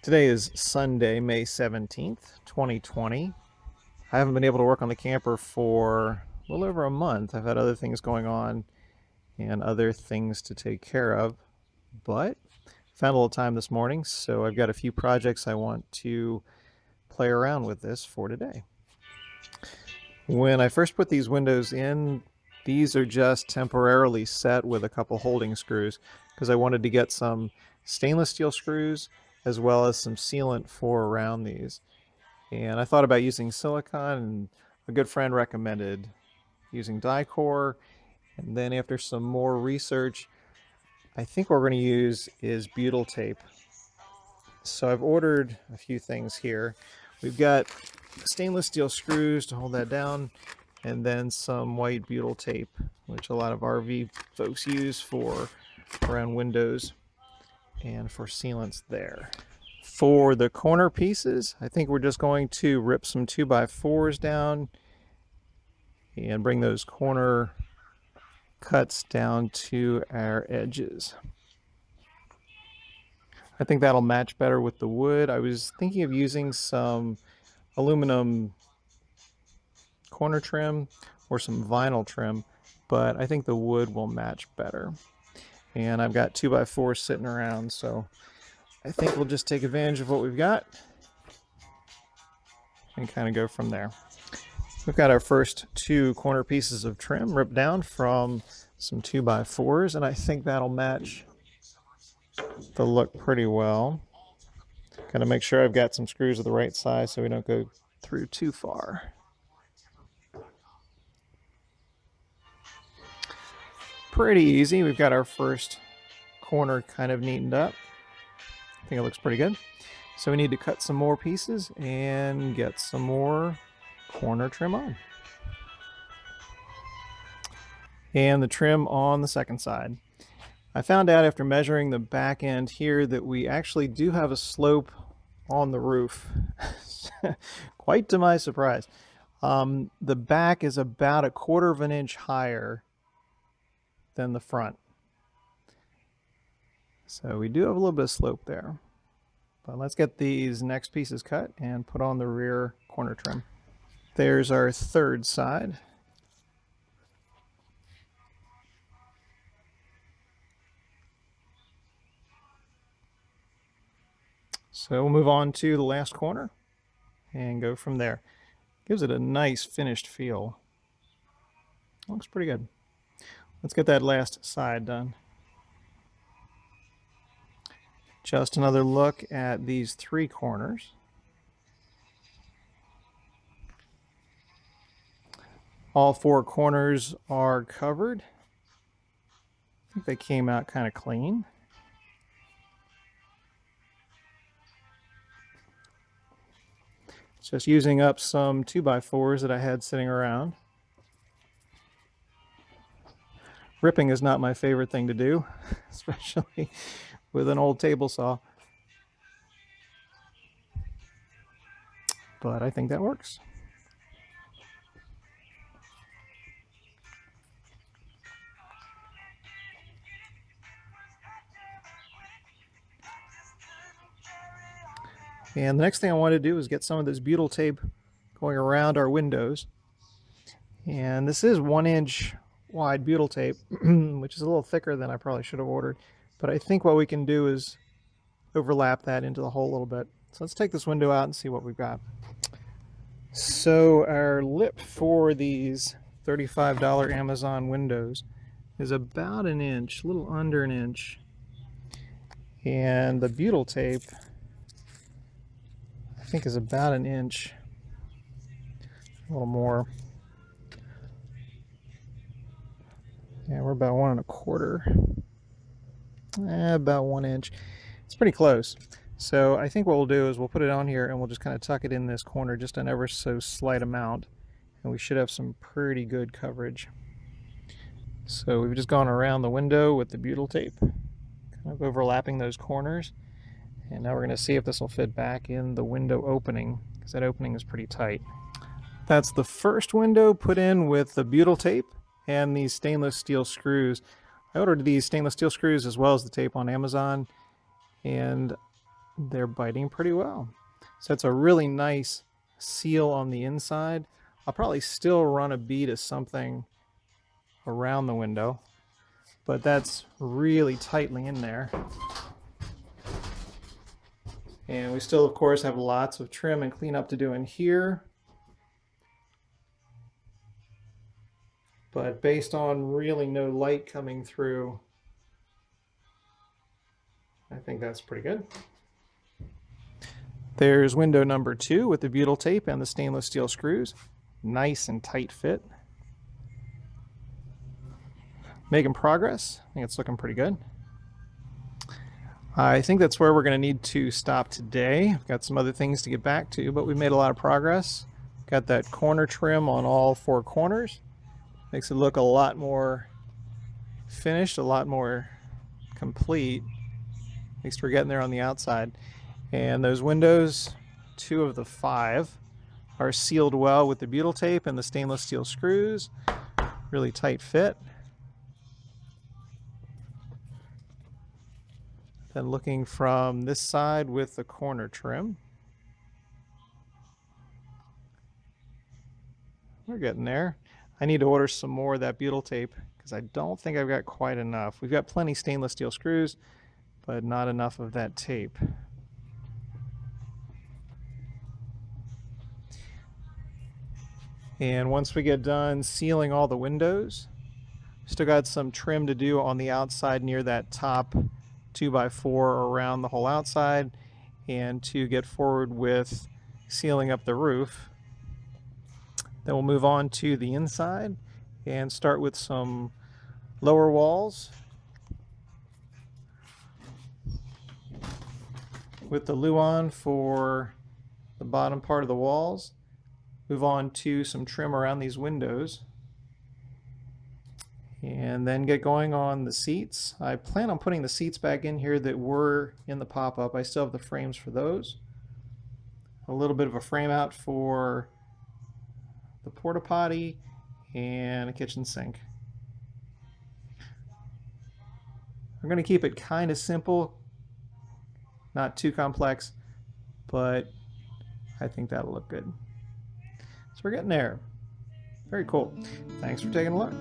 Today is Sunday, May 17th, 2020. I haven't been able to work on the camper for a little over a month. I've had other things going on and other things to take care of, but found a little time this morning, so I've got a few projects I want to play around with this for today. When I first put these windows in, these are just temporarily set with a couple holding screws because I wanted to get some stainless steel screws as well as some sealant for around these. And I thought about using silicone, and a good friend recommended using Dicor. And then after some more research, I think what we're going to use is butyl tape. So I've ordered a few things here. We've got stainless steel screws to hold that down, and then some white butyl tape, which a lot of RV folks use for around windows and for sealants there. For the corner pieces, I think we're just going to rip some 2x4s down and bring those corner cuts down to our edges. I think that'll match better with the wood. I was thinking of using some aluminum corner trim or some vinyl trim, but I think the wood will match better. And I've got 2x4s sitting around, so I think we'll just take advantage of what we've got and kind of go from there. We've got our first two corner pieces of trim ripped down from some 2x4s, and I think that'll match the look pretty well. Gotta make sure I've got some screws of the right size so we don't go through too far. Pretty easy. We've got our first corner kind of neatened up. I think it looks pretty good. So we need to cut some more pieces and get some more corner trim on. And the trim on the second side. I found out after measuring the back end here that we actually do have a slope on the roof. Quite to my surprise. The back is about 1/4 of an inch higher than the front. So we do have a little bit of slope there. But let's get these next pieces cut and put on the rear corner trim. There's our third side. So we'll move on to the last corner and go from there. Gives it a nice finished feel. Looks pretty good. Let's get that last side done. Just another look at these three corners. All four corners are covered. I think they came out kind of clean. Just using up some 2x4s that I had sitting around. Ripping is not my favorite thing to do, especially with an old table saw. But I think that works. And the next thing I want to do is get some of this butyl tape going around our windows. And this is 1-inch wide butyl tape, which is a little thicker than I probably should have ordered. But I think what we can do is overlap that into the hole a little bit. So let's take this window out and see what we've got. So our lip for these $35 Amazon windows is about 1 inch, a little under 1 inch. And the butyl tape, I think, is about 1 inch, a little more. Yeah, we're about 1 1/4. About 1 inch. It's pretty close. So I think what we'll do is we'll put it on here and we'll just kind of tuck it in this corner just an ever so slight amount, and we should have some pretty good coverage. So we've just gone around the window with the butyl tape, kind of overlapping those corners. And now we're going to see if this will fit back in the window opening, because that opening is pretty tight. That's the first window put in with the butyl tape and these stainless steel screws. I ordered these stainless steel screws as well as the tape on Amazon, and they're biting pretty well. So it's a really nice seal on the inside. I'll probably still run a bead of something around the window, but that's really tightly in there. And we still, of course, have lots of trim and cleanup to do in here. But based on really no light coming through, I think that's pretty good. There's window number 2 with the butyl tape and the stainless steel screws. Nice and tight fit. Making progress. I think it's looking pretty good. I think that's where we're going to need to stop today. We've got some other things to get back to, but we've made a lot of progress. Got that corner trim on all 4 corners. Makes it look a lot more finished, a lot more complete. At least we're getting there on the outside. And those windows, 2 of the 5, are sealed well with the butyl tape and the stainless steel screws. Really tight fit. Then looking from this side with the corner trim. We're getting there. I need to order some more of that butyl tape because I don't think I've got quite enough. We've got plenty stainless steel screws, but not enough of that tape. And once we get done sealing all the windows, still got some trim to do on the outside near that top 2x4 around the whole outside, and to get forward with sealing up the roof. Then we'll move on to the inside and start with some lower walls with the Luan for the bottom part of the walls. Move on to some trim around these windows, and then get going on the seats. I plan on putting the seats back in here that were in the pop-up. I still have the frames for those. A little bit of a frame out for the porta potty and a kitchen sink. I'm going to keep it kind of simple, not too complex, but I think that'll look good. So we're getting there. Very cool. Thanks for taking a look.